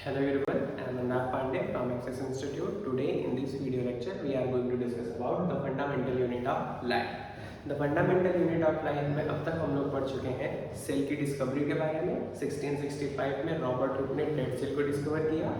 Hello everyone, I am Anurag Pandey from Access Institute. Today in this video lecture we are going to discuss about the fundamental unit of life. The fundamental unit of life में अब तक हम लोग पढ़ चुके हैं cell की discovery के बारे में। 1665 में रॉबर्ट हुक ने डेड सेल को डिस्कवर किया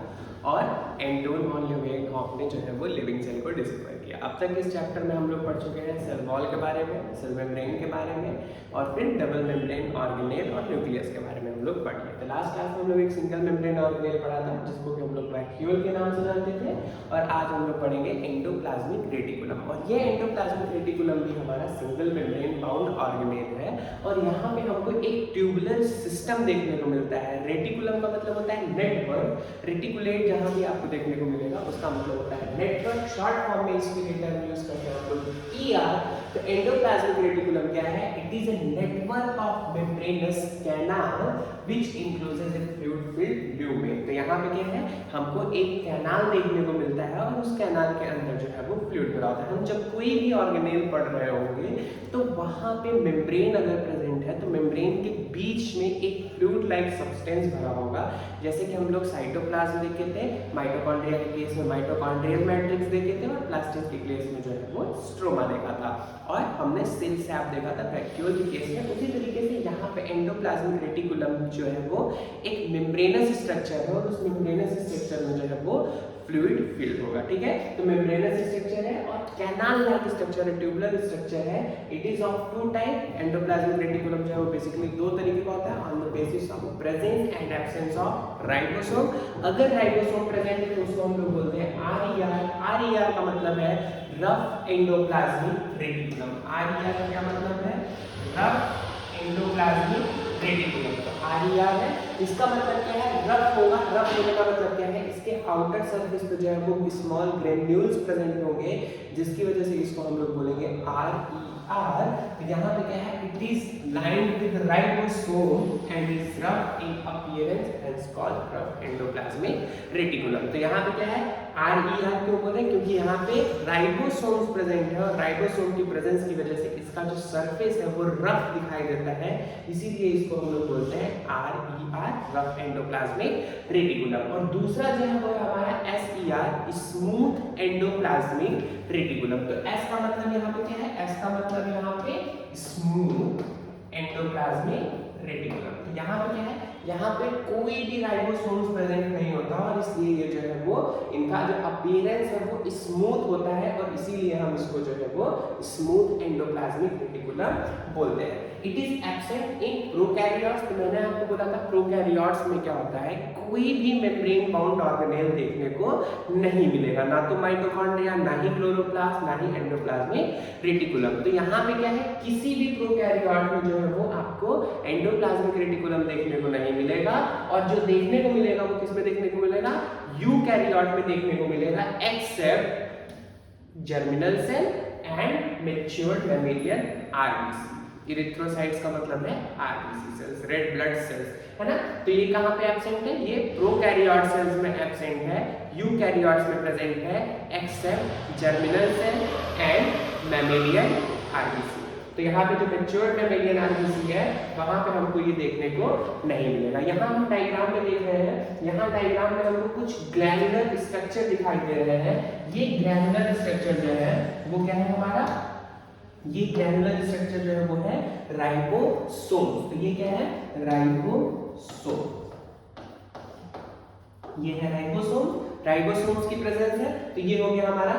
और एंटोन वॉन ल्यूवेनहॉफ ने जो है वो लिविंग सेल को डिस्कवर किया। अब तक इस चैप्टर में हम लोग पढ़ चुके हैं सेल वॉल के बारे में, सेल मेम्ब्रेन के बारे में और फिर डबल मेम्ब्रेन ऑर्गेनेल और न्यूक्लियस के बारे में हम लोग पढ़ लिए थे। लास्ट क्लास में हम लोग एक सिंगल मेम्ब्रेन ऑर्गेनेल पढ़ा था जिसको कि हम लोग वैक्यूल के नाम से जानते थे और आज हम लोग पढ़ेंगे एंडोप्लाज्मिक रेटिकुलम। और ये एंडोप्लाज्मिक रेटिकुलम भी हमारा सिंगल मेम्ब्रेन बाउंड ऑर्गेनेल है और यहाँ पे हमको एक ट्यूबुलर सिस्टम देखने को मिलता है। रेटिकुलम का मतलब होता है नेटवर्क, रेटिकुलेट जहाँ भी आपको देखने को मिलेगा उसका मतलब होता है नेटवर्क। शॉर्ट फॉर्म में इसके लिए टर्म यूज करते हैं हम लोग ER। तो एंडोप्लाज्मिक रेटिकुलम क्या है? It is a network of membranes canal which includes a fluid filled lumen. तो यहाँ पे क्या है, हमको एक कैनाल देखने को मिलता है और उस कैनाल के अंदर जो है वो फ्लूइड भरा होता है। हम जब कोई भी ऑर्गेनेल पढ़ रहे होंगे तो वहाँ पे मेम्ब्रेन अगर प्रेजेंट है तो मेम्ब्रेन के बीच में एक फ्लूइड लाइक सब्सटेंस भरा होगा। जैसे कि हम लोग साइटोप्लाज्म देखे थे, माइटोकॉन्ड्रिया के केस में माइटोकॉन्ड्रियल मैट्रिक्स देखे थे और प्लास्टिक के केस में जो है वो स्ट्रोमा देखा था और हमने सेल सैप देखा था वैक्यूल के केस में। उसी तरीके से यहाँ पे एंडोप्लाज्मिक रेटिकुलम जो है वो एक मेम्ब्रेनस स्ट्रक्चर है और उस मेम्ब्रेनस स्ट्रक्चर में जो है वो फ्लूइड फिल्ड होगा। ठीक है, तो मेम्ब्रेनस स्ट्रक्चर है और कैनाल लाइक स्ट्रक्चर है, ट्यूबुलर स्ट्रक्चर है। It is of two type. Endoplasmic reticulum जो है वो बेसिकली दो तरीके का होता है, on the basis of presence and absence of ribosome. अगर राइबोसोम प्रेजेंट है तो उसको हम लोग बोलते हैं RER। RER का मतलब है रफ एंडोप्लाज्मिक रेटिकुलम। RER का क्या मतलब है? Rough endoplasmic reticulum. तो RER है, इसका मतलब क्या है? रफ होगा। रफ होने का मतलब क्या है? इसके आउटर सरफेस पे जो है वो स्मॉल ग्रेन्यूल्स प्रेजेंट होंगे जिसकी वजह से इसको हम लोग बोलेंगे RER। तो यहाँ पे क्या है? It is lined with ribosome and is rough in appearance and called rough endoplasmic reticulum. तो यहाँ पे क्या है? RER क्यों बोले? क्योंकि यहाँ पे राइबोसोम्स प्रेजेंट है और राइबोसोम की प्रेजेंस की वजह से इसका जो सरफेस है वो रफ दिखाई देता है, इसीलिए इसको हम लोग बोलते हैं RER, रफ एंडोप्लाज्मिक रेटिकुलम। और दूसरा जो है वो हमारा SER, स्मूथ एंडोप्लाज्मिक रेटिकुलम। तो S का मतलब यहाँ पे क्या है? S का मतलब यहाँ पे स्मूथ एंडोप्लाज्मिक रेटिकुलम। तो यहाँ पे क्या है? यहाँ पे कोई भी राइबोसोम्स प्रेजेंट नहीं होता और इसलिए ये जो है वो इनका जो अपीयरेंस है वो स्मूथ होता है और इसीलिए हम इसको जो है वो स्मूथ एंडोप्लाज्मिक रेटिकुलम बोलते हैं। It is absent in prokaryotes. तो मैंने आपको बोला था प्रोकैरियोट्स में क्या होता है, कोई भी मेम्ब्रेन बाउंड ऑर्गेनेल देखने को नहीं मिलेगा, ना तो माइटोकॉन्ड्रिया, ना ही क्लोरोप्लास्ट, ना ही एंडोप्लाज्मिक रेटिकुलम। तो यहाँ पे क्या है, किसी भी प्रोकैरियोट में जो है वो आपको एंडोप्लाज्मिक रेटिकुलम देखने को नहीं मिलेगा और जो देखने को मिलेगा वो किस में देखने को मिलेगा? यूकैरियोट में देखने को मिलेगा, except germinal cell and matured mammalian RBC। Erythrocytes का मतलब है RBC cells, red blood cells, है ना। तो ये कहाँ पे एब्सेंट है? ये प्रोकैरियोट सेल्स में एब्सेंट है, यूकैरियोट्स में प्रेजेंट है, except germinal cell and mammalian RBC। तो यहाँ पे जो मैच्योर्ड मैमेलियन RBC है वहाँ पे हमको ये देखने को नहीं मिलेगा। यहाँ हम डायग्राम में देख रहे हैं, यहाँ डायग्राम में हमको कुछ ग्लैंडुलर स्ट्रक्चर दिखाई दे रहे हैं। ये ग्लैंडुलर स्ट्रक्चर जो है वो क्या है हमारा? ये ग्लैंडुलर स्ट्रक्चर जो है वो है राइबोसोम्स। तो ये क्या है? राइबोसोम। ये है राइबोसोम, राइबोसोम्स की प्रेजेंस है। तो ये हो गया हमारा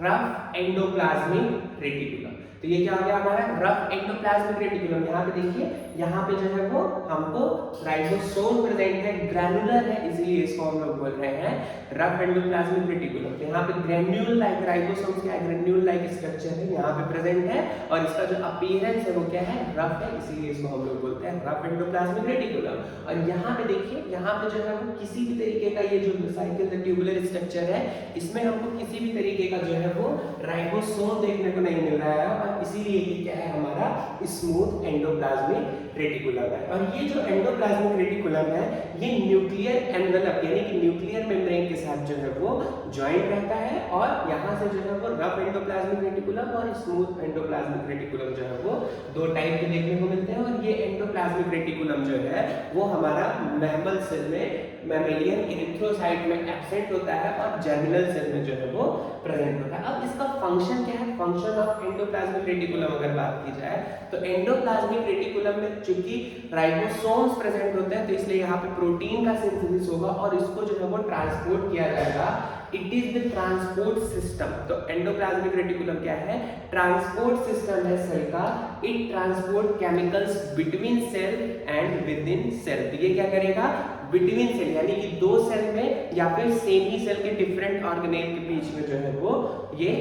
रफ एंडोप्लाज्मिक रेटिकुलम। तो ये क्या हो गया हमारा? Rough endoplasmic reticulum. यहाँ पे देखिए, यहाँ पे जो है वो हमको राइबोसोम प्रेजेंट है, ग्रैनुलर है, इसीलिए इसको हम लोग बोल रहे हैं रफ एंडोप्लाज्मिक रेटिकुलम। तो यहाँ पे ग्रेन्यूल लाइक राइबोसोम क्या है? ग्रेन्यूल लाइक स्ट्रक्चर है, यहाँ पे प्रेजेंट है और इसका जो अपीयरेंस है वो क्या है? रफ है, इसीलिए इसको हम लोग बोलते हैं रफ एंडोप्लाज्मिक रेटिकुलम। और यहाँ पे देखिए, यहाँ पे जो है वो किसी भी तरीके का ये जो साइकिल ट्यूबुलर स्ट्रक्चर है इसमें हमको किसी भी तरीके का जो है वो राइबोसोम देखने को नहीं मिल रहा है और और इसीलिए ये क्या है हमारा स्मूथ एंडोप्लाज्मिक रेटिकुलम है। और ये जो एंडोप्लाज्मिक रेटिकुलम है ये न्यूक्लियर एनवेलप यानी कि न्यूक्लियर मेम्ब्रेन के साथ जो है वो ज्वाइंट रहता है, और यहाँ से जो है वो रफ एंडोप्लाज्मिक रेटिकुलम और स्मूथ एंडोप्लाज्मिक रेटिकुलम जो है वो दो टाइप के देखने को मिलते हैं। और ये एंडोप्लाज्मिक रेटिकुलम जो है वो हमारा मैमल सेल में मैमेलियन इरिथ्रोसाइट में एब्सेंट होता है और जर्मिनल सेल में जो है वो प्रेजेंट होता है। अब इसका फंक्शन क्या है, फंक्शन ऑफ एंडोप्लाज्मिक रेटिकुलम अगर बात की जाए तो एंडोप्लाज्मिक रेटिकुलम में चूंकि राइबोसोम्स प्रेजेंट होते हैं तो इसलिए यहाँ पे प्रोटीन का सिंथेसिस होगा और इसको जो है वो ट्रांसपोर्ट किया जाएगा। It is the transport system. तो एंडोप्लाज्मिक रेटिकुलम क्या है, ट्रांसपोर्ट सिस्टम है सेल का। It transport chemicals between cell and within cell. तो ये क्या करेगा, बिटवीन सेल यानी कि दो सेल में या फिर सेम ही सेल के डिफरेंट ऑर्गेनेल के बीच में जो है वो ये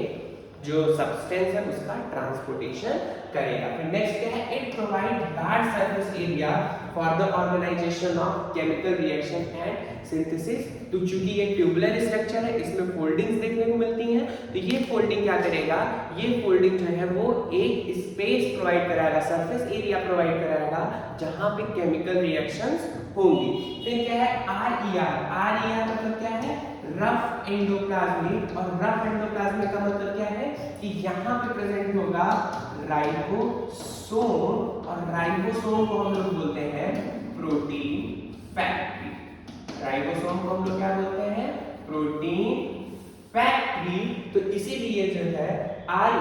जो सब्सटेंस है उसका ट्रांसपोर्टेशन करेगा। फिर नेक्स्ट क्या है, it provide large surface area for the organisation of chemical reaction and synthesis. तो चूंकि ये ट्यूबुलर स्ट्रक्चर है इसमें फोल्डिंग्स देखने को मिलती हैं, तो ये फोल्डिंग क्या करेगा, ये फोल्डिंग जो है वो एक स्पेस प्रोवाइड कराएगा, सरफेस एरिया प्रोवाइड कराएगा जहां पे केमिकल रिएक्शंस होंगी। फिर क्या है, आर मतलब क्या है, रफ एंडोप्लाज्मिक। और रफ एंडोप्लाज्मिक का मतलब क्या है कि यहाँ पे प्रेजेंट होगा राइबोसोम, और राइबोसोम को हम लोग बोलते हैं प्रोटीन फैक्ट्री। राइबोसोम को हम लोग क्या बोलते हैं, प्रोटीन फैक्ट्री। तो इसीलिए जो है आर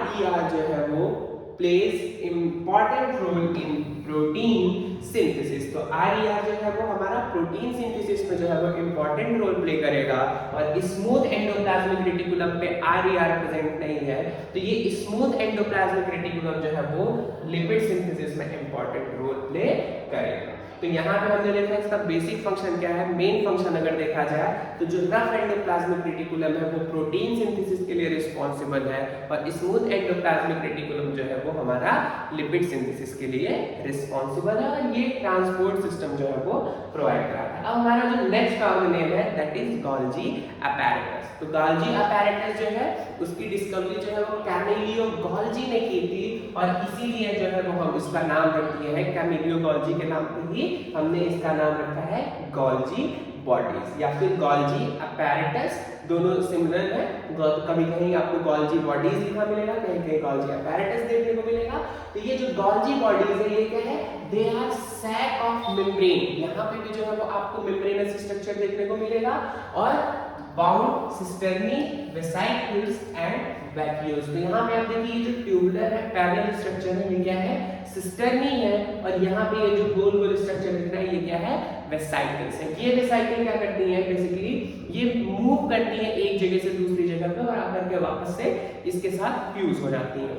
जो है वो plays important role in protein synthesis. तो आर जो है वो हमारा प्रोटीन सिंथेसिस में जो है वो इंपॉर्टेंट रोल प्ले करेगा। और स्मूथ एंडोप्लाज्मिक रेटिकुलम पे आर प्रेजेंट नहीं है, तो ये स्मूथ एंडोप्लाज्मिक रेटिकुलम जो है वो लिपिड सिंथेसिस में इंपॉर्टेंट रोल प्ले करेगा। तो यहाँ पे हमने देखा इसका बेसिक फंक्शन क्या है। मेन फंक्शन अगर देखा जाए तो जो रफ एंडोप्लाज्मिक रेटिकुलम है वो प्रोटीन सिंथेसिस के लिए रिस्पॉन्सिबल है, और स्मूथ एंडोप्लाज्मिक रेटिकुलम जो है वो हमारा लिपिड सिंथेसिस के लिए रिस्पॉन्सिबल है, और ये ट्रांसपोर्ट सिस्टम जो है वो प्रोवाइड कराता है। अब हमारा जो नेक्स्ट ऑर्गेनेल है दैट इज गोल्जी अपैरेटस। तो गोल्जी अपैरेटस जो है उसकी डिस्कवरी जो है वो कैमिलियो गोल्जी ने की थी, और इसीलिए जो है वो हम इसका नाम रख दिए हैं कैमिलियो गोल्जी के नाम पे ही हमने इसका नाम रखा है गोल्जी बॉडीज या फिर गोल्जी अपैरेटस। दोनों सिमिलर है, कभी कहीं आपको गोल्जी बॉडीज लिखा मिलेगा, कहीं कहीं गोल्जी अपैरेटस देखने को मिलेगा। तो ये जो गोल्जी बॉडीज है ये क्या है, they are sac of membrane. यहाँ पे भी जो है वो आपको मेम्ब्रेनस स्ट्रक्चर देखने को मिलेगा, और bound cisternae vesicles and vacuoles. तो यहाँ पे आप देखिए ये जो ट्यूबुलर है पैरेलल स्ट्रक्चर है ये क्या है, सिस्टर्नी है, और यहाँ पे ये जो गोल गोल स्ट्रक्चर दिख रहा है ये क्या है, वेसाइकल्स है। ये वेसाइकल क्या करती है, बेसिकली ये मूव करती है एक जगह से दूसरी जगह पे और आकर के वापस से इसके साथ फ्यूज हो जाती है।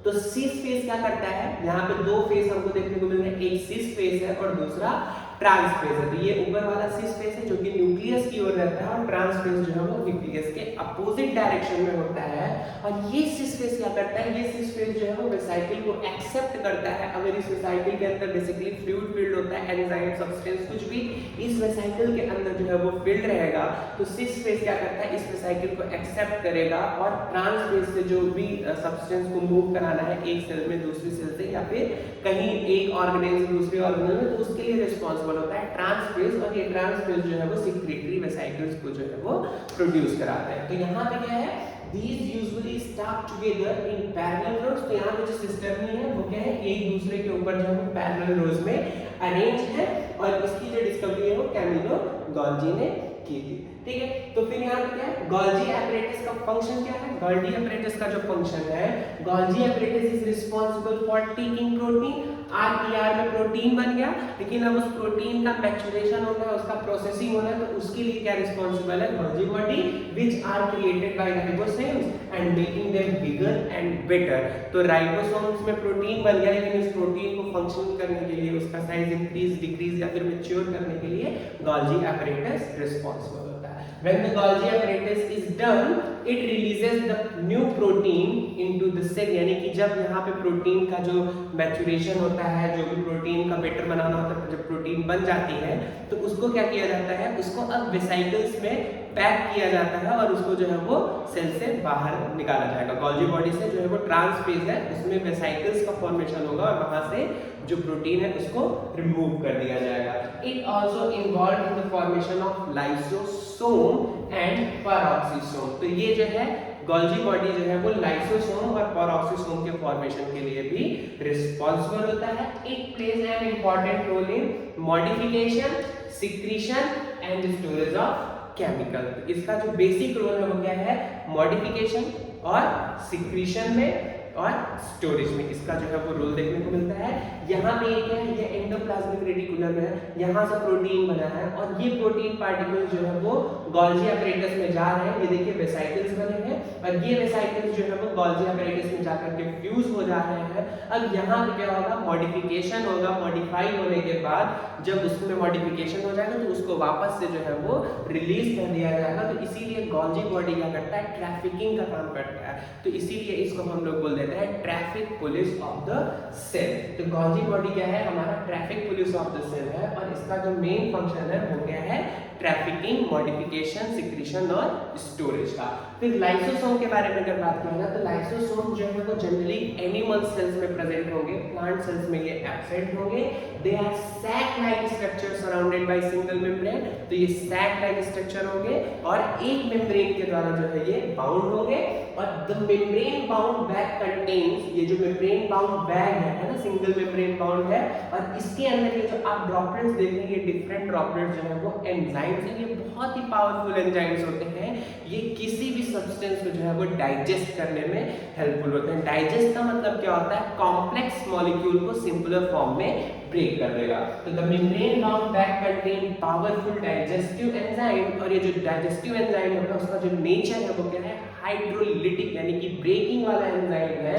तो सिस फेस क्या करता है, यहाँ पे दो फेस हमको देखने को मिल रहे हैं, एक सिस फेस है और दूसरा ट्रांस फेस है। तो ये ऊपर वाला सिस फेस है जो कि न्यूक्लियस की ओर रहता है, और ट्रांस फेस जो है वो न्यूक्लियस के अपोजिट डायरेक्शन में होता है। और ये सिस फेस क्या करता है, ये सिस फेस जो है वो वेसाइकल को एक्सेप्ट करता है। अगर इस वेसाइकल के अंदर बेसिकली फ्लूइड फील्ड होता है, एंजाइम सब्सटेंस कुछ भी इस वेसाइकल के अंदर जो है वो फील्ड रहेगा, तो सिस फेस क्या करता है, इस वेसाइकल को एक्सेप्ट करेगा और ट्रांस फेस से जो भी सब्सटेंस को मूव कराना है एक सेल में दूसरी सेल से या फिर कहीं एक ऑर्गेनेल से दूसरे ऑर्गेनेल में, तो उसके लिए रिस्पॉन्सिबल होता है ट्रांसफेज। और ये ट्रांसफेज जो है वो सेक्रेटरी वेसाइकल्स को जो है वो प्रोड्यूस कराते हैं। तो यहाँ पे क्या है, these usually stuck together in parallel rows। तो यहाँ पे जो सिस्टर्नी है वो क्या है, एक दूसरे के ऊपर जो है वो पैरेलल रोज में अरेंज है, और इसकी जो डिस्कवरी है वो कैमिलो गोल्जी ने की थी। ठीक है, तो फिर यहाँ पे क्या है, गोल्जी अपैरेटस का फंक्शन क्या है, गोल्जी अपैरेटस का जो फंक्शन है, Golgi apparatus is responsible for taking protein. ER में प्रोटीन बन गया, लेकिन अब उस प्रोटीन का मैच्योरेशन होना है, उसका प्रोसेसिंग होना है, तो उसके लिए क्या रिस्पांसिबल है, Golgi body which are created by ribosomes and making them bigger and better. तो राइबोसोम्स में प्रोटीन बन गया, लेकिन इस प्रोटीन को फंक्शन करने के लिए, उसका साइज इंक्रीज डिक्रीज या फिर मैच्योर करने के लिए गोल्जी अपैरेटस रिस्पांसिबल होता है। When the Golgi apparatus is done, it releases the new protein into the cell, यानी कि जब यहाँ पे प्रोटीन का जो मैचुरेशन होता है, जो भी प्रोटीन का बेटर बनाना होता है, जब प्रोटीन बन जाती है तो उसको क्या किया जाता है, उसको अब वेसिकल्स में पैक किया जाता है और उसको जो है वो सेल से बाहर निकाला जाएगा। गोल्जी बॉडी से जो है वो ट्रांसफेज है, उसमें वेसिकल्स का फॉर्मेशन होगा और वहां से जो प्रोटीन है उसको रिमूव कर दिया जाएगा। It also involve in the formation of lysosome and peroxisome. तो ये जो है गोल्जी बॉडी जो है वो लाइसोसोम और पेरोक्सिसोम के फॉर्मेशन के लिए भी रिस्पांसिबल होता है। It plays an important role in modification, secretion and storage of chemical. इसका जो बेसिक रोल है वो क्या है, मॉडिफिकेशन और सिक्रीशन में और स्टोरेज में इसका जो है वो रोल देखने को मिलता है। यहाँ पे क्या है, ये एंडोप्लाज्मिक रेटिकुलम है, यहाँ से प्रोटीन बना है और ये प्रोटीन पार्टिकल जो है वो गोल्जी अपैरेटस में जा रहे हैं। ये देखिए वेसिकल्स बने हैं और ये वेसिकल्स जो है वो गोल्जी अपैरेटस में जाकर के फ्यूज हो जा रहे हैं। अब यहाँ पे क्या होगा, मॉडिफिकेशन होगा। मॉडिफाई होने के बाद जब उसमें मॉडिफिकेशन हो जाएगा तो उसको वापस से जो है वो रिलीज कर दिया जाएगा। तो इसीलिए गोल्जी बॉडी क्या करता है, ट्रैफिकिंग का काम करता है। तो इसीलिए इसको हम लोग बोल देते हैं traffic police of the cell. तो गोल्जी बॉडी क्या है, हमारा traffic police of the cell है और इसका जो मेन फंक्शन है वो क्या है, ट्रैफिकिंग, मॉडिफिकेशन, सिक्रीशन और स्टोरेज का। फिर लाइसोसोम के बारे में अगर बात करें ना, तो लाइसोसोम जो है वो जनरली एनिमल सेल्स में प्रेजेंट होंगे, प्लांट सेल्स में ये एब्सेंट होंगे। They are sac like structure surrounded by single membrane. तो ये सैक लाइक स्ट्रक्चर होंगे और एक मेम्ब्रेन के द्वारा जो है ये बाउंड होंगे। और the membrane bound bag contains, ये जो मेम्ब्रेन बाउंड बैग है ना, सिंगल मेम्ब्रेन बाउंड है और इसके अंदर ये जो आप ड्रॉपलेट्स देख रहे हैं, ये डिफरेंट ड्रॉपलेट्स जो है वो एंजाइम्स हैं। ये बहुत ही पावरफुल एंजाइम्स होते हैं। ये किसी भी सब्सटेंस को जो है वो डाइजेस्ट करने में हेल्पफुल होते हैं। डाइजेस्ट का मतलब क्या होता है, कॉम्प्लेक्स मॉलिक्यूल को सिंपलर फॉर्म में ब्रेक कर देगा। तो the membrane bound bag contain powerful digestive enzyme और ये जो डाइजेस्टिव एंजाइम होता है उसका जो नेचर है वो क्या है, हाइड्रोलिटिक, यानी कि ब्रेकिंग वाला एंजाइम है,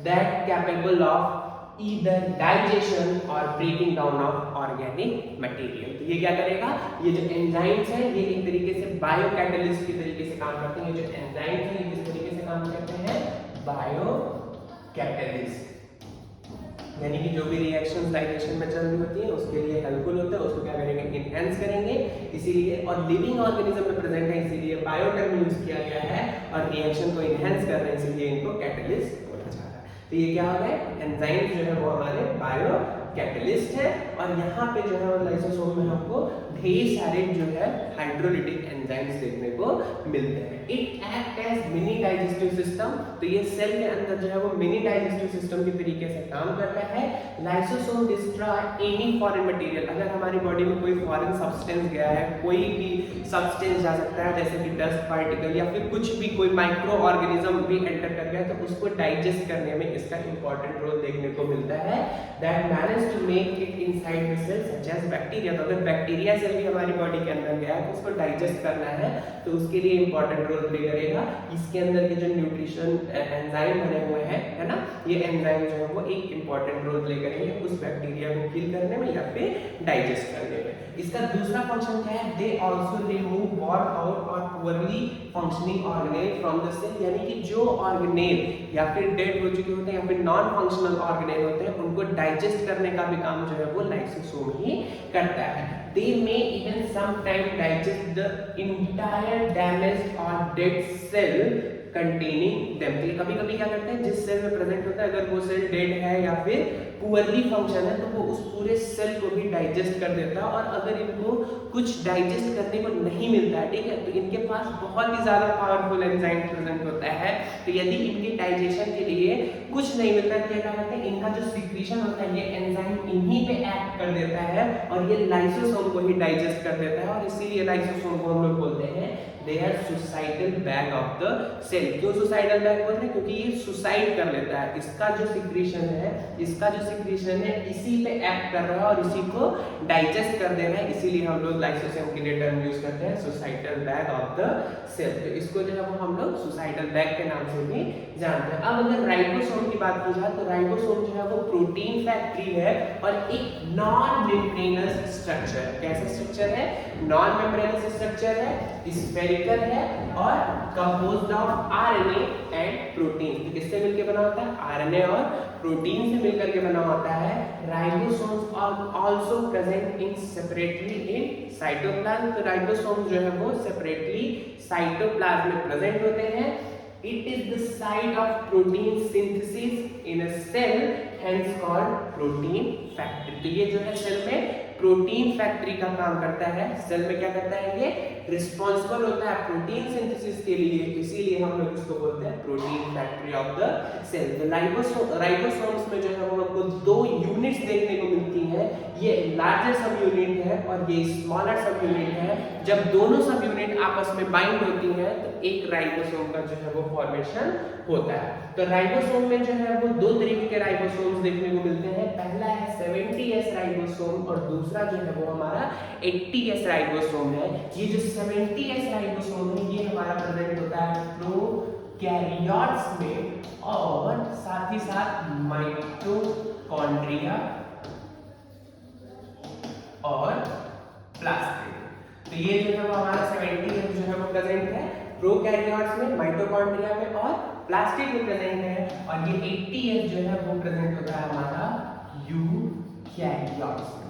that capable of either digestion or breaking down of organic material। तो ये क्या करेगा, ये जो एंजाइम्स हैं ये एक तरीके से बायोकैटलिस्ट की तरीके से काम करते हैं। ये जो एंजाइम्स हैं ये किस तरीके से काम करते हैं, बायोकैटलिस्ट, यानी कि जो भी रिएक्शंस डाइजेशन में चल रही होती है उसके लिए हेल्पफुल होता है, उसको क्या करेंगे, इनहेंस करेंगे। इसीलिए और लिविंग ऑर्गेनिज्म में प्रेजेंट है इसीलिए बायो टर्म यूज किया गया है और रिएक्शन को इनहेंस कर रहे हैं इसीलिए इनको कैटलिस्ट बोला जाता है। तो ये क्या हो गए, एंजाइम जो है वो हमारे बायो कैटलिस्ट है और यहाँ पे जो है लाइसोसोम में हमको ढेर सारे जो है हाइड्रोलिटिक एंजाइम्स देखने को मिलते हैं। It act as mini digestive system. तो ये सेल के अंदर जो है वो मिनी डाइजेस्टिव सिस्टम के तरीके से काम करता है। Lysosome destroy any foreign material. अगर हमारी बॉडी में कोई फॉरेन सब्सटेंस गया है, कोई भी सब्सटेंस जा सकता है जैसे कि डस्ट पार्टिकल या फिर कुछ भी कोई माइक्रो ऑर्गेनिज्म भी एंटर कर गया तो उसको डाइजेस्ट करने में इसका इंपॉर्टेंट रोल देखने को मिलता है। That manage to make it inside the cell such as bacteria. तो अगर बैक्टीरिया सेल भी हमारी बॉडी के अंदर गया है तो उसको डाइजेस्ट करना है तो उसके लिए इंपॉर्टेंट रोल प्ले करेगा। इसके अंदर के जो न्यूट्रिशन एंजाइम बने हुए हैं है ना, ये एंजाइम जो है वो एक इंपॉर्टेंट रोल प्ले करेंगे उस बैक्टीरिया को किल करने में या फिर डाइजेस्ट करने में। इसका दूसरा फंक्शन क्या है, they also remove worn out और poorly functioning organelle from the cell. यानी कि जो ऑर्गेनेल या फिर डेड हो चुके होते हैं या फिर नॉन फंक्शनल ऑर्गेनेल होते हैं उनको डाइजेस्ट करने का भी काम जो है वो लाइसोसोम ही करता है। They may even sometimes digest the entire damaged or dead cell containing them। तो कभी कभी क्या करते हैं, जिस सेल में प्रेजेंट होता है अगर वो सेल डेड है या फिर पुअरली फंक्शन है तो वो उस पूरे सेल को भी डाइजेस्ट कर देता है। और अगर इनको कुछ डाइजेस्ट करने को नहीं मिलता है, ठीक है, तो इनके पास बहुत ही ज्यादा पावरफुल एंजाइम प्रेजेंट होता है। तो यदि इनके डाइजेशन के लिए कुछ नहीं मिलता है तो क्या करते हैं, इनका जो सिक्रीशन होता है ये एंजाइम इन्हीं पे एक्ट कर देता है और ये लाइसोसोम को ही डाइजेस्ट कर देता है। और इसीलिए लाइसोसोम को हम लोग बोलते हैं they are suicidal bag of the cell। क्यों सुसाइडल बैग बोलते हैं, क्योंकि ये सुसाइड कर लेता है। इसका जो सिक्रीशन है, इसका जो सिक्रीशन है इसी पे एक्ट कर रहा है और इसी को डाइजेस्ट कर दे रहा है, इसीलिए हम लोग लाइसोसोम के लिए टर्म यूज करते हैं सुसाइटल बैग ऑफ द सेल। तो इसको जो है वो हम लोग सुसाइटल बैग के नाम से भी जानते हैं। अब अगर राइबोसोम की बात की जाए तो राइबोसोम जो है वो प्रोटीन फैक्ट्री है और एक नॉन मेम्ब्रेनस स्ट्रक्चर है। कैसा स्ट्रक्चर है? नॉन मेम्ब्रेनस स्ट्रक्चर है, स्फेरिकल है और composed of RNA and protein. तो किससे मिलकर बना होता है? आरएनए और प्रोटीन से मिलकर के बना होता है। Ribosomes are also present in separately in cytoplasm. तो राइबोसोम्स जो है वो सेपरेटली साइटोप्लाज्म में प्रेजेंट होते हैं। It is the site of protein synthesis in a cell, hence called protein factory। तो ये जो है सेल में प्रोटीन फैक्ट्री का काम करता है। सेल में क्या करता है? ये रिस्पॉन्सिबल होता है प्रोटीन सिंथेसिस के लिए, इसीलिए हम लोग इसको बोलते हैं protein factory of the cell. तो राइबोसोम्स में जो है वो हमको दो यूनिट्स देखने को मिलती हैं। ये लार्जर सब यूनिट है और ये स्मॉलर सब यूनिट है। जब दोनों सब यूनिट आपस में बाइंड होती हैं तो एक राइबोसोम का जो है वो फॉर्मेशन होता है। तो राइबोसोम में जो है वो दो तरीके के राइबोसोम्स देखने को मिलते हैं। पहला है 70S राइबोसोम और दूसरा जो है वो हमारा 80S राइबोसोम है। ये जो 70S राइबोसोम है ये हमारा प्रेजेंट होता है प्रोकैरियोट्स में और साथ ही साथ माइटोकॉन्ड्रिया और प्लास्टिड। तो ये जो है वो हमारा 70S जो है वो प्रेजेंट है प्रोकैरियोट्स में, माइटोकॉन्ड्रिया में और प्लास्टिड में प्रेजेंट है। और ये 80S जो है वो प्रेजेंट होता है हमारा यूकैरियोट्स में।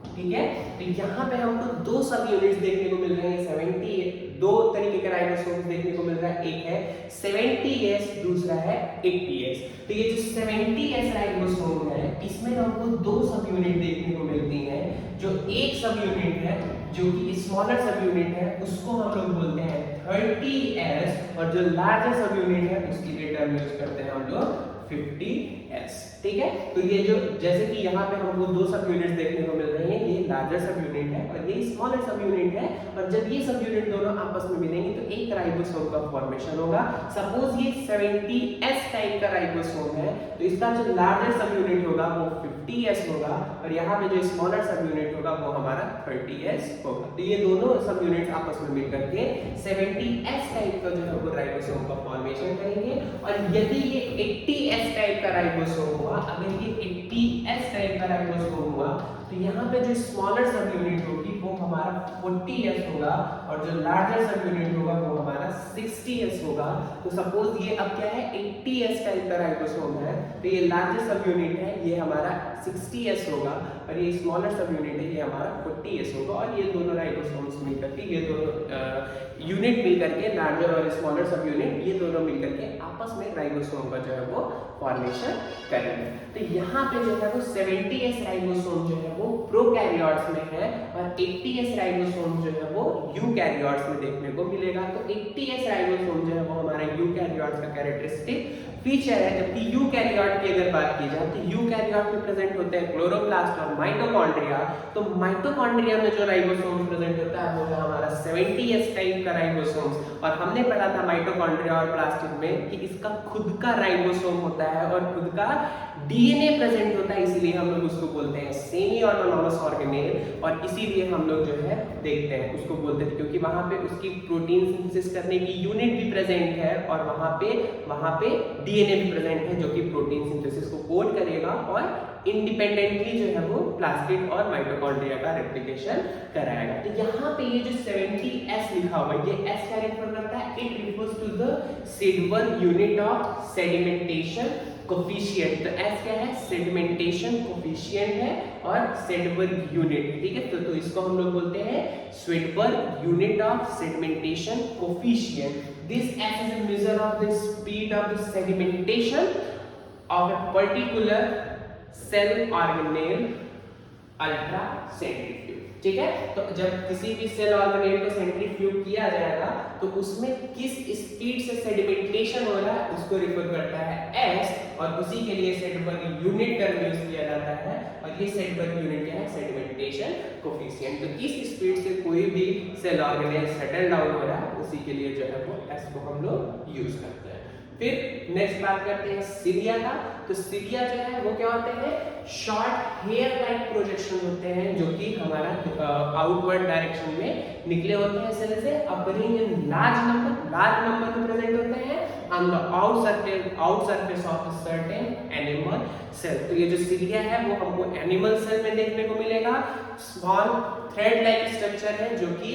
ठीक है, तो यहाँ पे हमको दो सब यूनिट्स देखने को मिल रहे हैं। 70 दो तरीके के राइबोसोम्स देखने को मिल रहा है, एक है 70S दूसरा है 80S। तो ये जो 70S राइबोसोम है इसमें हमको दो सब यूनिट देखने को मिलती हैं। जो एक सब यूनिट है जो कि स्मॉलर सब यूनिट है उसको हम लोग बोलते हैं 30S और जो लार्जर सब यूनिट है उसके लिए टर्म यूज करते हैं हम लोग 50S। ठीक है, तो ये जो जैसे कि यहाँ पे हमको दो सब यूनिट्स देखने को मिल रही हैं, ये लार्जर सब यूनिट है और ये स्मॉलर सब यूनिट है। और जब ये सब यूनिट दोनों आपस में मिलेंगे तो एक राइबोसोम का फॉर्मेशन होगा। सपोज ये 70S टाइप का राइबोसोम है तो इसका जो लार्जर सब यूनिट होगा वो 50S होगा और यहाँ पे जो स्मॉलर सब यूनिट होगा वो हमारा 30S होगा। तो ये दोनों सब यूनिट आपस में मिलकर के 70S टाइप का जो है वो राइबोसोम का फॉर्मेशन करेंगे। और यदि ये 80S टाइप का राइबोसोम हुआ, अगर ये 80S टाइप का राइबोसोम हुआ तो यहाँ पे जो स्मॉलर सब यूनिट होगी वो हमारा 40S होगा और जो लार्जर सब यूनिट होगा वो हमारा 60S होगा। तो सपोज ये अब क्या है 80S टाइप का राइबोसोम है तो ये लार्जर सब यूनिट है ये हमारा 60S होगा और ये स्मॉलर सब यूनिट है ये हमारा 40S होगा। और ये दोनों राइबोसोम्स मिलकर के ये दोनों यूनिट मिलकर के लार्जर और स्मॉलर सब यूनिट ये दोनों मिलकर के आपस में राइबोसोम का जो है वो फॉर्मेशन करेंगे। तो यहाँ पे जो है वो 70S राइबोसोम जो है वो प्रोकैरियोट्स में है और 80S राइबोसोम जो है वो यूकैरियोट्स में देखने को मिलेगा। तो 80S राइबोसोम जो है वो हमारा यूकैरियोट्स का कैरेक्टरिस्टिक फीचर है। जबकि यूकैरियोट की अगर बात की जाए तो यूकैरियोट में प्रेजेंट होते हैं क्लोरोप्लास्ट और माइटोकॉन्ड्रिया। तो माइटोकॉन्ड्रिया में जो राइबोसोम प्रेजेंट होता है वो है हमारा 70S टाइप का राइबोसोम। और हमने पढ़ा था माइटोकॉन्ड्रिया और प्लास्टिड में कि इसका खुद का राइबोसोम होता है और खुद का डीएनए प्रेजेंट होता है, इसीलिए हम लोग उसको बोलते हैं सेमी ऑटोनॉमस ऑर्गेनेल। और इसीलिए हम लोग जो है देखते हैं उसको बोलते हैं क्योंकि वहां पे उसकी प्रोटीन सिंथेसिस करने की यूनिट भी प्रेजेंट है और वहां पे डीएनए भी प्रेजेंट है जो कि प्रोटीन सिंथेसिस को कोड करेगा और इंडिपेंडेंटली जो है वो प्लास्टिड और माइटोकॉन्ड्रिया का रेप्लिकेशन कराएगा। तो यहाँ पे ये जो 70S लिखा हुआ है ये S क्या रेफर करता है? It refers to the silver unit of sedimentation coefficient. तो S क्या है? सेडिमेंटेशन कोफिशिएंट है और सेडबर्ग यूनिट। ठीक है, तो इसको हम लोग बोलते हैं Svedberg unit of sedimentation coefficient. This S is a measure of the speed of the sedimentation of a particular cell organelle ultra centrifuge. ठीक है, तो जब किसी भी सेल ऑर्गेनेल को सेंट्रीफ्यूज किया जाएगा तो उसमें किस स्पीड से सेडिमेंटेशन हो रहा है उसको रिफर करता है S और उसी के लिए सेडबर्ग यूनिट टर्म यूज किया जाता है। और ये सेडबर्ग यूनिट क्या है? Sedimentation coefficient. तो किस स्पीड से कोई भी सेल ऑर्गेनेल सेटल डाउन हो रहा है उसी के लिए जो है वो S को हम लोग यूज करते हैं। फिर नेक्स्ट बात करते हैं सीलिया का। तो सिलिया जो है वो क्या होते हैं, शॉर्ट हेयर लाइक प्रोजेक्शन होते हैं जो कि हमारा आउटवर्ड डायरेक्शन में निकले होते हैं सेल से, अपरिंग इन लार्ज नंबर में प्रेजेंट होते हैं on the out surface of certain animal cell. तो ये जो सिलिया है वो हमको एनिमल सेल में देखने को मिलेगा। स्मॉल थ्रेड लाइक स्ट्रक्चर है जो कि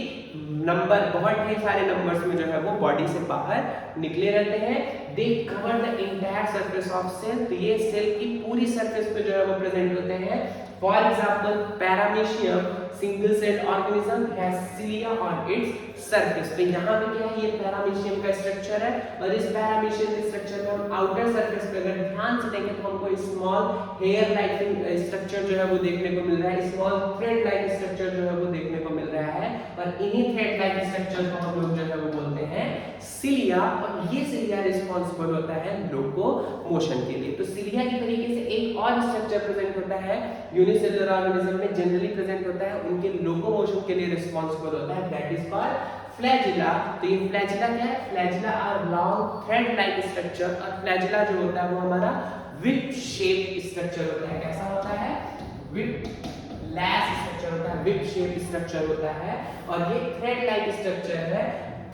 नंबर बहुत ढेर सारे नंबर्स में जो है वो बॉडी से बाहर निकले रहते हैं। They cover the entire surface of cell, तो ये सेल की पूरी सरफेस पे जो है वो प्रेजेंट होते हैं। For example paramecium single cell organism has cilia on its surface. तो यहाँ पे क्या है, ये पैरामीशियम का स्ट्रक्चर है और इस पैरामीशियम के स्ट्रक्चर में हम आउटर सरफेस पे अगर ध्यान से देखें तो हमको स्मॉल हेयर लाइक स्ट्रक्चर जो है वो देखने को मिल रहा है, स्मॉल थ्रेड लाइक स्ट्रक्चर जो है वो देखने को मिल रहा है और इन्हीं थ्रेड लाइक स्ट्रक्चर को हम लोग जो है वो बोलते हैं सिलिया। और ये सिलिया रिस्पांसिबल होता है लोकोमोशन के लिए। तो सिलिया की तरीके से एक और स्ट्रक्चर प्रेजेंट होता है यूनिसेलुलर ऑर्गेनिज्म में, जनरली प्रेजेंट होता है, उनके लोकोमोशन के लिए रिस्पांसिबल होता है, दैट इज कॉल्ड फ्लैजिला। तो ये फ्लैजिला क्या है, flagella are long thread like structure और फ्लैजिला जो होता है वो हमारा विप शेप स्ट्रक्चर होता है। कैसा होता है, विप लैस स्ट्रक्चर होता है, विप शेप स्ट्रक्चर होता है और ये थ्रेड लाइक स्ट्रक्चर है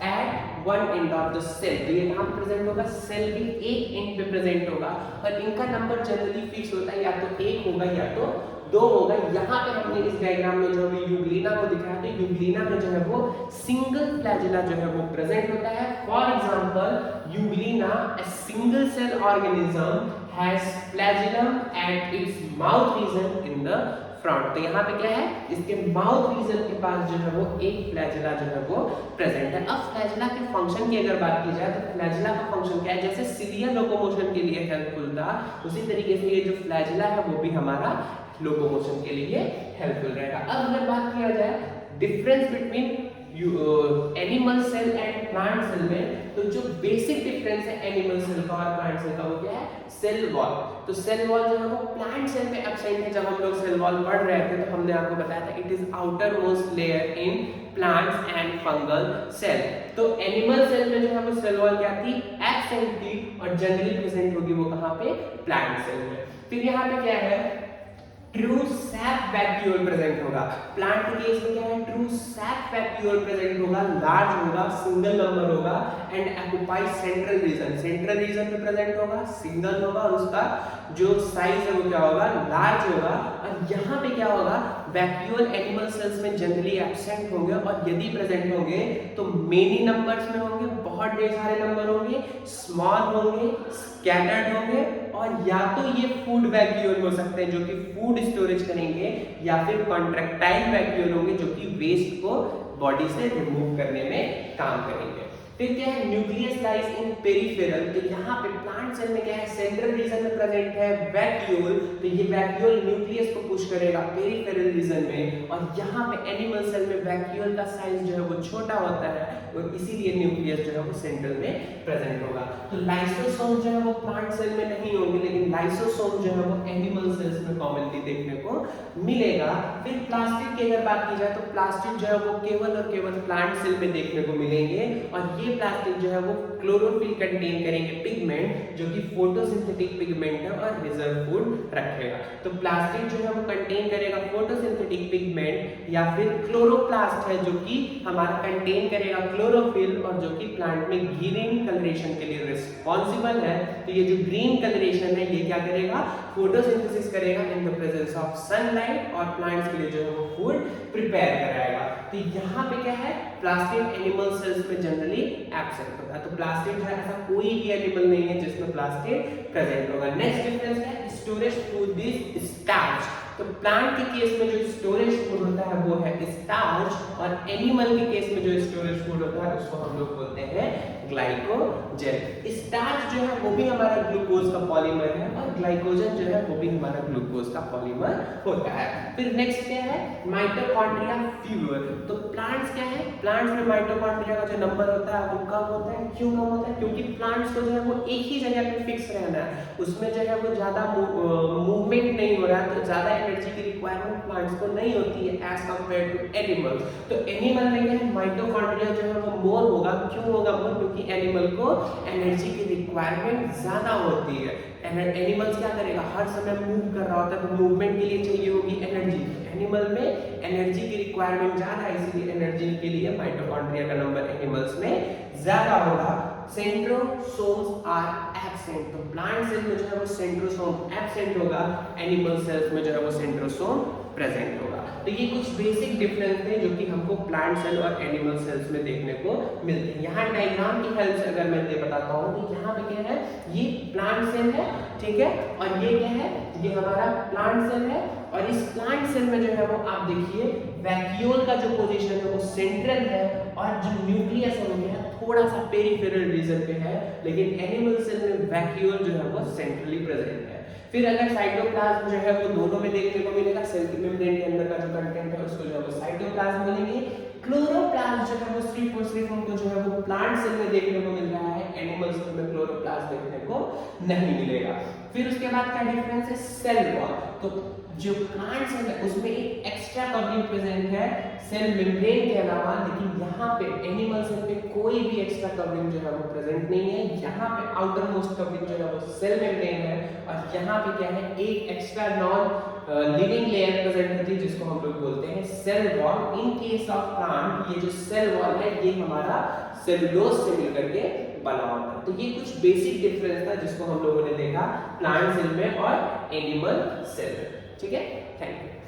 at one end of the cell. तो ये कहां प्रेजेंट होगा, सेल भी एक एंड पे प्रेजेंट होगा और इनका नंबर जनरली फिक्स होता है, या तो एक होगा या तो दो होगा। यहाँ पे हमने इस डायग्राम में जो है यूग्लिना को दिखाया, तो यूग्लिना में जो है वो सिंगल फ्लैजिला जो है वो प्रेजेंट होता है। For example Euglena a single cell organism has flagellum at its mouth region in the front. तो यहाँ पे क्या है, इसके माउथ रीजन के पास जो है वो एक फ्लैजिला जो है वो प्रेजेंट है। अब फ्लैजिला के फंक्शन की अगर बात की जाए तो फ्लैजिला का फंक्शन क्या है, जैसे सिलिया लोकोमोशन के लिए हेल्पफुल था उसी तरीके से ये जो फ्लैजिला है वो भी हमारा लोकोमोशन के लिए हेल्पफुल रहेगा। अब अगर बात किया जाए difference between animal cell and plant cell में, तो जो बेसिक डिफरेंस है एनिमल सेल का और प्लांट सेल का वो क्या है, सेल वॉल। तो सेल वॉल जो है वो प्लांट सेल में एब्सेंट है। जब हम लोग सेल वॉल पढ़ रहे थे तो हमने आपको बताया था it is outermost layer in plants and fungal cell. तो एनिमल सेल में जो है वो सेल वॉल क्या थी, एब्सेंट थी और जनरली प्रेजेंट होगी वो कहाँ पे, प्लांट सेल में। फिर यहाँ पे क्या है, ट्रू सैप वैक्यूल प्रेजेंट होगा। प्लांट के केस में क्या है, ट्रू सैप वैक्यूल प्रेजेंट होगा, लार्ज होगा, सिंगल नंबर होगा एंड ऑक्युपाई सेंट्रल रीजन पे प्रेजेंट होगा, सिंगल होगा और उसका जो साइज है वो क्या होगा, लार्ज होगा। और यहाँ पे क्या होगा, वैक्यूल एनिमल सेल्स में जनरली एब्सेंट होंगे और यदि प्रेजेंट होंगे तो मेनी नंबर्स में होंगे, बहुत ढेर सारे नंबर होंगे, स्मॉल होंगे, स्कैटर्ड होंगे और या तो ये फूड वैक्यूल हो सकते हैं जो कि फूड स्टोरेज करेंगे या फिर कॉन्ट्रैक्टाइल वैक्यूल होंगे जो कि वेस्ट को बॉडी से रिमूव करने में काम करेंगे। फिर क्या है, न्यूक्लियस लाइज इन पेरिफेरल। तो यहाँ पे प्लांट सेल में क्या है, सेंट्रल रीजन में प्रेजेंट है वैक्यूल, तो ये वैक्यूल न्यूक्लियस को पुश करेगा पेरिफेरल रीजन में। और यहाँ पे एनिमल सेल में वैक्यूल का साइज जो है वो छोटा होता है और इसीलिए न्यूक्लियस जो है वो सेंट्रल में प्रेजेंट होगा। तो लाइसोसोम जो है वो प्लांट सेल में नहीं होंगे, लेकिन लाइसोसोम जो है वो एनिमल सेल्स में कॉमनली देखने को मिलेगा। फिर प्लास्टिड की अगर बात की जाए तो प्लास्टिड जो है वो केवल और केवल प्लांट सेल में देखने को मिलेंगे और ये प्लास्टिक जो है वो क्लोरोफिल कंटेन करेंगे पिगमेंट जो कि फोटोसिंथेटिक पिगमेंट है और रिजर्व फूड रखेगा। तो प्लास्टिक जो है वो कंटेन करेगा फोटोसिंथेटिक पिगमेंट या फिर क्लोरोप्लास्ट है जो कि हमारा कंटेन करेगा क्लोरोफिल और जो कि प्लांट में ग्रीन कलरेशन के लिए रिस्पांसिबल है। तो ये जो ग्रीन कलरेशन है ये क्या करेगा, फोटोसिंथेसिस करेगा in the presence of sunlight और प्लांट्स के लिए जो है वो फूड प्रिपेयर कराएगा। तो यहाँ पे क्या है, प्लास्टिक एनिमल सेल्स में जनरली एब्सेंट होता है। तो प्लास्टिक जो है ऐसा कोई भी एनिमल नहीं है जिसमें प्लास्टिक प्रेजेंट होगा। नेक्स्ट डिफरेंस है स्टोरेज फूड इज स्टार्च। तो प्लांट के केस में जो स्टोरेज फूड होता है वो है स्टार्च और एनिमल के केस में जो स्टोरेज फूड होता है उसको हम लोग बोलते हैं ग्लाइकोजन। स्टार्च जो है वो भी हमारा ग्लूकोज का पॉलीमर है और ग्लाइकोजन जो है वो भी हमारा ग्लूकोज का पॉलीमर होता है। फिर नेक्स्ट क्या है, माइटोकॉन्ड्रिया फ्यूअर। तो प्लांट्स क्या है, प्लांट्स में माइटोकॉन्ड्रिया का जो नंबर होता है वो कम होता है। क्यों कम होता है, क्योंकि प्लांट्स को जो है वो एक ही जगह पे फिक्स रहना है, उसमें जो है वो ज्यादा मूवमेंट नहीं हो रहा है, तो ज्यादा एनर्जी की रिक्वायरमेंट प्लांट्स को नहीं होती है एज कंपेयर टू एनिमल्स। तो एनिमल में क्या है, माइटोकॉन्ड्रिया जो है वो मोर होगा। क्यों होगा मोर? क्योंकि एनिमल को एनर्जी की रिक्वायरमेंट ज्यादा होती है। एनिमल्स क्या करेगा, हर समय मूव कर रहा होता है, तो मूवमेंट के लिए चाहिए होगी एनर्जी। एनिमल में एनर्जी की रिक्वायरमेंट ज्यादा है, इसलिए एनर्जी के लिए माइटोकॉन्ड्रिया का नंबर एनिमल्स में ज्यादा होगा। सेंट्रोसोम्स आर एब्सेंट, तो प्लांट सेल में जो है वो सेंट्रोसोम एब्सेंट होगा, एनिमल सेल्स में जो है वो सेंट्रोसोम प्रेजेंट होगा। तो ये कुछ बेसिक डिफरेंस थे जो कि हमको प्लांट सेल और एनिमल सेल्स में देखने को मिलते हैं। यहाँ डायग्राम की हेल्प से अगर मैं ये बताता हूँ कि यहाँ पे क्या है, ये प्लांट सेल है, ठीक है, और ये क्या है, ये हमारा प्लांट सेल है। और इस प्लांट सेल में जो है वो आप देखिए वैक्यूल का जो पोजीशन है वो सेंट्रल है, और जो न्यूक्लियस है वो क्या है, थोड़ा सा पेरिफेरल रीजन पे है, लेकिन एनिमल सेल में वैक्यूल जो है वो सेंट्रली प्रेजेंट है। फिर अगर साइटोप्लाज्म जो है वो दोनों में देखने को मिलेगा, सेल मेम्ब्रेन के अंदर का जो कंटेंट है उसको जो है वो साइटोप्लाज्म बोलेंगे। क्लोरोप्लास्ट जो है वो सिर्फ और सिर्फ हमको जो है वो प्लांट सेल में देखने को मिल रहा है, एनिमल सेल में क्लोरोप्लास्ट देखने को नहीं मिलेगा। फिर उसके बाद क्या डिफरेंस है, सेल वॉल। तो जो प्लांट सेल है उसमें एक एक्स्ट्रा कवरिंग प्रेजेंट है सेल मेम्ब्रेन के अलावा, लेकिन यहाँ पे एनिमल सेल पे कोई भी एक्स्ट्रा कवरिंग जो है वो प्रेजेंट नहीं है। यहाँ पे आउटर मोस्ट कवरिंग जो है वो सेल मेम्ब्रेन है, और यहाँ पे क्या है, एक extra non living layer present होती है जिसको हम लोग बोलते हैं cell wall. In case of plant ये जो सेल वॉल है ये हमारा सेलुलोज से मिलकर के बना होता है। तो ये कुछ बेसिक डिफरेंस था जिसको हम लोगों ने देखा प्लांट सेल में और एनिमल सेल में। ठीक है, थैंक यू।